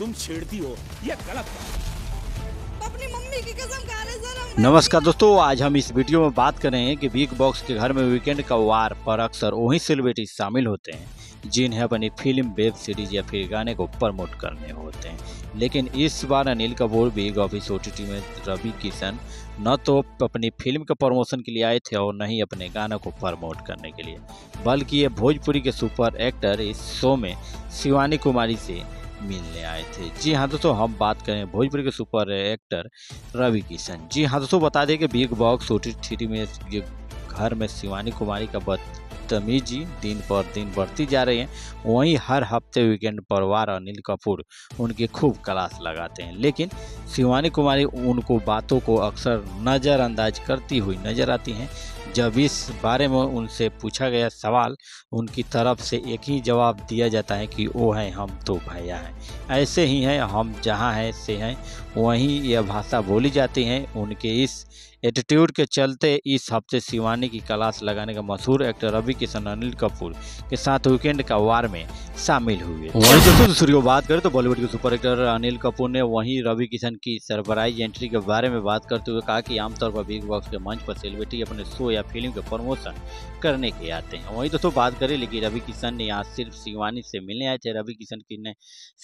तुम छेड़ती हो ये गलत बात। अपनी मम्मी की कसम खा रहे सर। नमस्कार दोस्तों, आज हम इस वीडियो में बात कर रहे हैं कि बिग बॉस के घर में वीकेंड का वार पर अक्सर वही सेलिब्रिटी शामिल होते हैं जिन्हें अपनी फिल्म, वेब सीरीज या फिर गाने को प्रमोट करने होते हैं। लेकिन इस बार Anil Kapoor big office OTT में रवि किशन न तो अपनी फिल्म के प्रमोशन के लिए आए थे और न ही अपने गानों को प्रमोट करने के लिए, बल्कि ये भोजपुरी के सुपर एक्टर इस शो में शिवानी कुमारी से मिलने आए थे। जी हाँ दोस्तों, हम बात करें भोजपुरी के सुपर एक्टर रवि किशन। जी हाँ दोस्तों, बता दें कि बिग बॉस ओटीटी में ये घर में शिवानी कुमारी का बदतमीजी दिन पर दिन बढ़ती जा रही है। वहीं हर हफ्ते वीकेंड पर वार अनिल कपूर उनकी खूब क्लास लगाते हैं, लेकिन शिवानी कुमारी उनको बातों को अक्सर नज़रअंदाज करती हुई नजर आती हैं। जब इस बारे में उनसे पूछा गया सवाल, उनकी तरफ से एक ही जवाब दिया जाता है कि वो हैं हम तो भैया हैं, ऐसे ही हैं, हम जहाँ हैं से हैं वहीं यह भाषा बोली जाती है। उनके इस एटीट्यूड के चलते इस हफ्ते शिवानी की क्लास लगाने का मशहूर एक्टर रवि किशन अनिल कपूर के साथ वीकेंड का वार में शामिल हुए। वहीं दोस्तों दूसरी बात करें तो बॉलीवुड के सुपर एक्टर अनिल कपूर ने वहीं रवि किशन की सरप्राइज एंट्री के बारे में बात करते हुए कहा कि आमतौर पर बिग बॉस के मंच पर सेलिब्रिटी अपने शो या फिल्म के प्रमोशन करने के आते हैं। वहीं दोस्तों बात करें, लेकिन रवि किशन ने यहाँ सिर्फ शिवानी से मिलने आए थे। रवि किशन ने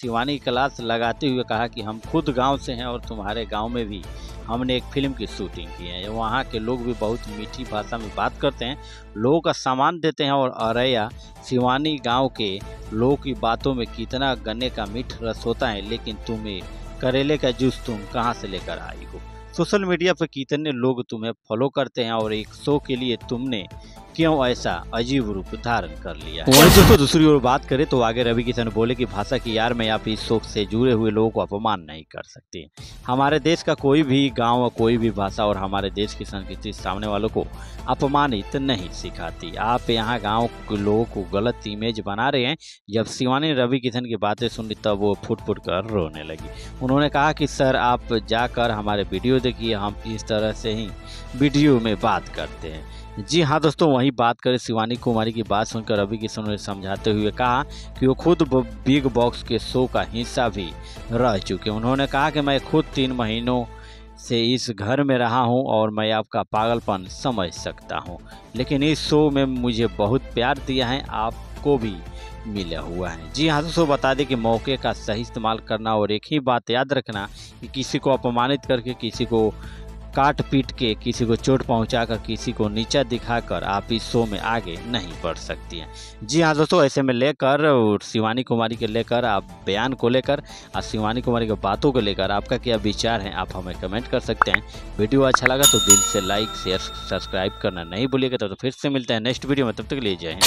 शिवानी की क्लास लगाते हुए कहा कि हम खुद गाँव से हैं और तुम्हारे गाँव में भी हमने एक फिल्म की शूटिंग की है। वहाँ के लोग भी बहुत मीठी भाषा में बात करते हैं, लोगों का सामान देते हैं और अरैया शिवानी गांव के लोगों की बातों में कितना गन्ने का मीठ रस होता है, लेकिन तुम्हें करेले का जूस तुम कहाँ से लेकर आई हो। सोशल मीडिया पर कितने लोग तुम्हें फॉलो करते हैं और एक शो के लिए तुमने क्यों ऐसा अजीब रूप धारण कर लिया है। वहीं दोस्तों दूसरी ओर बात करें तो आगे रवि किशन बोले कि भाषा की यार में आप इस शो से जुड़े हुए लोगों को अपमान नहीं कर सकते। हमारे देश का कोई भी गांव, कोई भी भाषा और हमारे देश की संस्कृति सामने वालों को अपमानित नहीं सिखाती। आप यहाँ गांव के लोगों को गलत इमेज बना रहे हैं। जब शिवानी ने रवि किशन की बातें सुनी तब वो फुट फुट कर रोने लगी। उन्होंने कहा कि सर आप जाकर हमारे वीडियो देखिए, हम इस तरह से ही वीडियो में बात करते हैं। जी हाँ दोस्तों, वहीं बात करें शिवानी कुमारी की बात सुनकर रवि किशन ने समझाते हुए कहा कि वो खुद बिग बॉस के शो का हिस्सा भी रह चुके। उन्होंने कहा कि मैं खुद 3 महीनों से इस घर में रहा हूं और मैं आपका पागलपन समझ सकता हूं, लेकिन इस शो में मुझे बहुत प्यार दिया है, आपको भी मिला हुआ है। जी हाँ दोस्तों, बता दें कि मौके का सही इस्तेमाल करना और एक ही बात याद रखना कि किसी को अपमानित करके, किसी को काट पीट के, किसी को चोट पहुंचाकर, किसी को नीचा दिखाकर आप इस शो में आगे नहीं बढ़ सकती हैं। जी हाँ दोस्तों, ऐसे में लेकर और शिवानी कुमारी के लेकर आप बयान को लेकर और शिवानी कुमारी की बातों को लेकर आपका क्या विचार है, आप हमें कमेंट कर सकते हैं। वीडियो अच्छा लगा तो दिल से लाइक, शेयर, सब्सक्राइब करना नहीं भूलिएगा। तो फिर से मिलते हैं नेक्स्ट वीडियो में, तब तक ले जाएं।